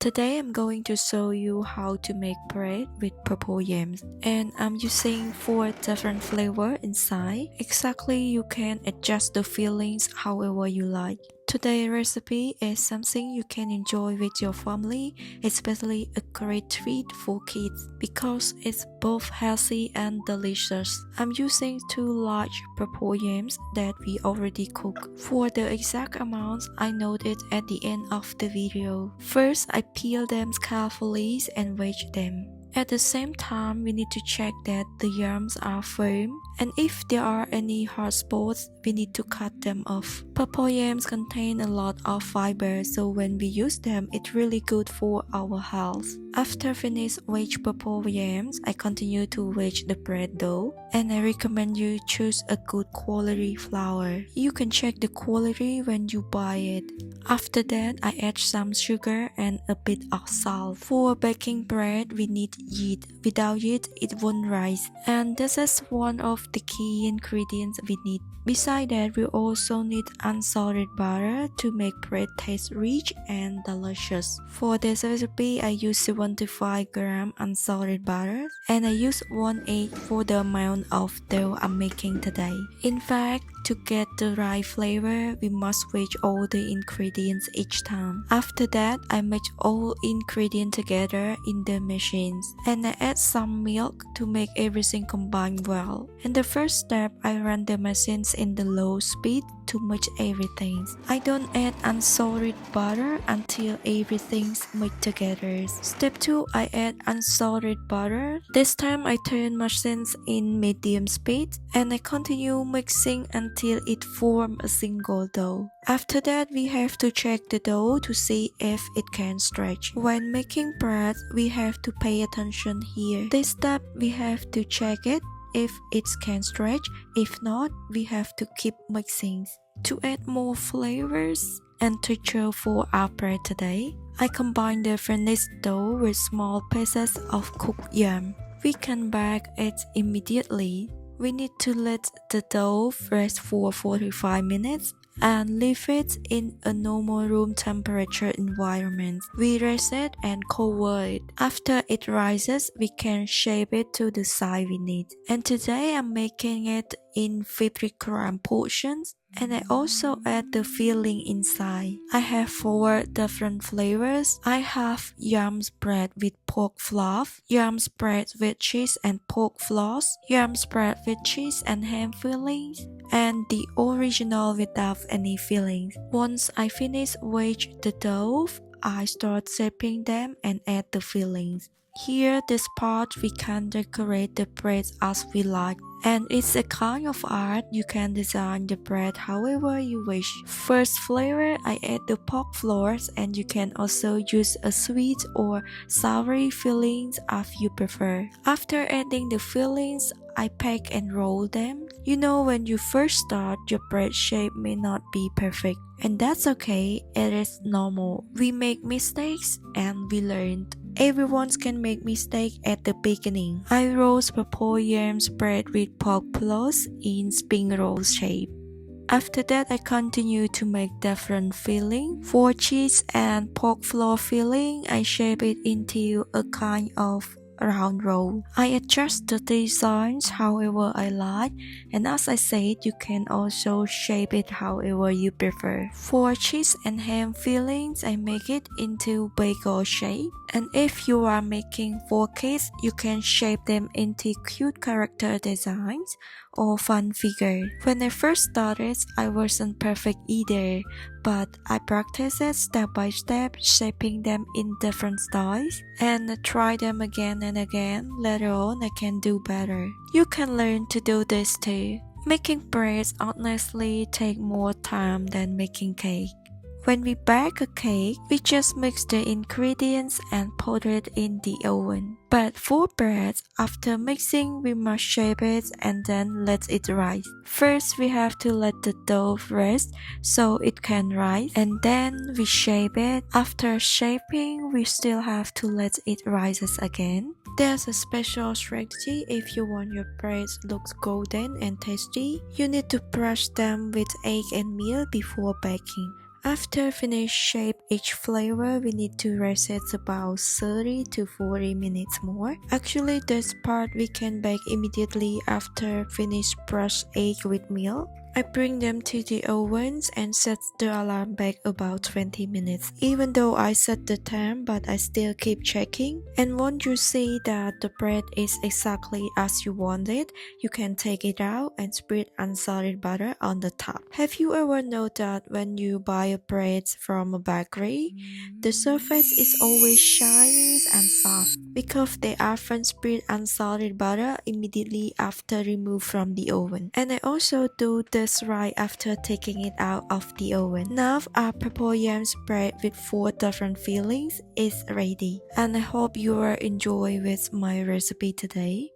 Today I'm going to show you how to make bread with purple yams, and I'm using 4 different flavors inside. Exactly, you can adjust the fillings however you like. Today's recipe is something you can enjoy with your family, especially a great treat for kids because it's both healthy and delicious. I'm using 2 large purple yams that we already cooked. For the exact amounts, I noted at the end of the video. First, I peel them carefully and wedge them. At the same time, we need to check that the yams are firm, and if there are any hard spots, we need to cut them off. Purple yams contain a lot of fiber, so when we use them, it's really good for our health. After finish wedge purple yams, I continue to wedge the bread dough, and I recommend you choose a good quality flour. You can check the quality when you buy it. After that, I add some sugar and a bit of salt. For baking bread, we need yeast. Without yeast, it won't rise. And this is one of the key ingredients we need. Besides that, we also need unsalted butter to make bread taste rich and delicious. For this recipe, I use 75 gram unsalted butter, and I use 1 egg for the amount of dough I'm making today. In fact, to get the right flavor, we must wedge all the ingredients each time. After that, I mix all ingredients together in the machines, and I add some milk to make everything combine well. In the first step, I run the machines in the low speed to mix everything. I don't add unsalted butter until everything's mixed together. Step 2, I add unsalted butter. This time I turn machines in medium speed, and I continue mixing until it forms a single dough. After that, we have to check the dough to see if it can stretch. When making bread, we have to pay attention here. This step, we have to check it if it can stretch. If not, we have to keep mixing. To add more flavors and texture for our bread today, I combine the finished dough with small pieces of cooked yam. We can bake it immediately. We need to let the dough rest for 45 minutes and leave it in a normal room temperature environment. We rest it and cover it. After it rises, we can shape it to the size we need. And today I'm making it in 50 gram portions, and I also add the filling inside. I have 4 different flavors. I have Yam Bread with pork floss, Yam Bread with cheese and pork floss, Yam Bread with cheese and ham fillings, and the original without any fillings. Once I finish wedge the dough, I start shaping them and add the fillings. Here, this part we can decorate the bread as we like, and it's a kind of art. You can design the bread however you wish. First flavor, I add the pork floss, and you can also use a sweet or savory fillings as you prefer. After adding the fillings, I pack and roll them. You know, when you first start, your bread shape may not be perfect, and that's okay. It is normal. We make mistakes and we learn. Everyone can make mistakes at the beginning. I roast purple yams bread with pork floss in spring roll shape. After that, I continue to make different filling. For cheese and pork floss filling, I shape it into a kind of round roll. I adjust the designs however I like, and as I said, you can also shape it however you prefer. For cheese and ham fillings, I make it into bagel shape, and if you are making for kids, you can shape them into cute character designs or fun figure. When I first started, I wasn't perfect either, but I practiced it step by step, shaping them in different styles, and I try them again and again. Later on, I can do better. You can learn to do this too. Making bread honestly takes more time than making cake. When we bake a cake, we just mix the ingredients and put it in the oven. But for bread, after mixing, we must shape it and then let it rise. First, we have to let the dough rest so it can rise, and then we shape it. After shaping, we still have to let it rise again. There's a special strategy if you want your bread looks golden and tasty. You need to brush them with egg and milk before baking. After finish shape each flavor, we need to rest it about 30 to 40 minutes more. Actually, this part we can bake immediately after finish brush egg with milk. I bring them to the ovens and set the alarm back about 20 minutes. Even though I set the time, but I still keep checking. And once you see that the bread is exactly as you want it, you can take it out and spread unsalted butter on the top. Have you ever noticed that when you buy a bread from a bakery, the surface is always shiny and soft because they often spread unsalted butter immediately after removed from the oven. And I also do this right after taking it out of the oven. Now our purple yam bread with 4 different fillings is ready. And I hope you will enjoy with my recipe today.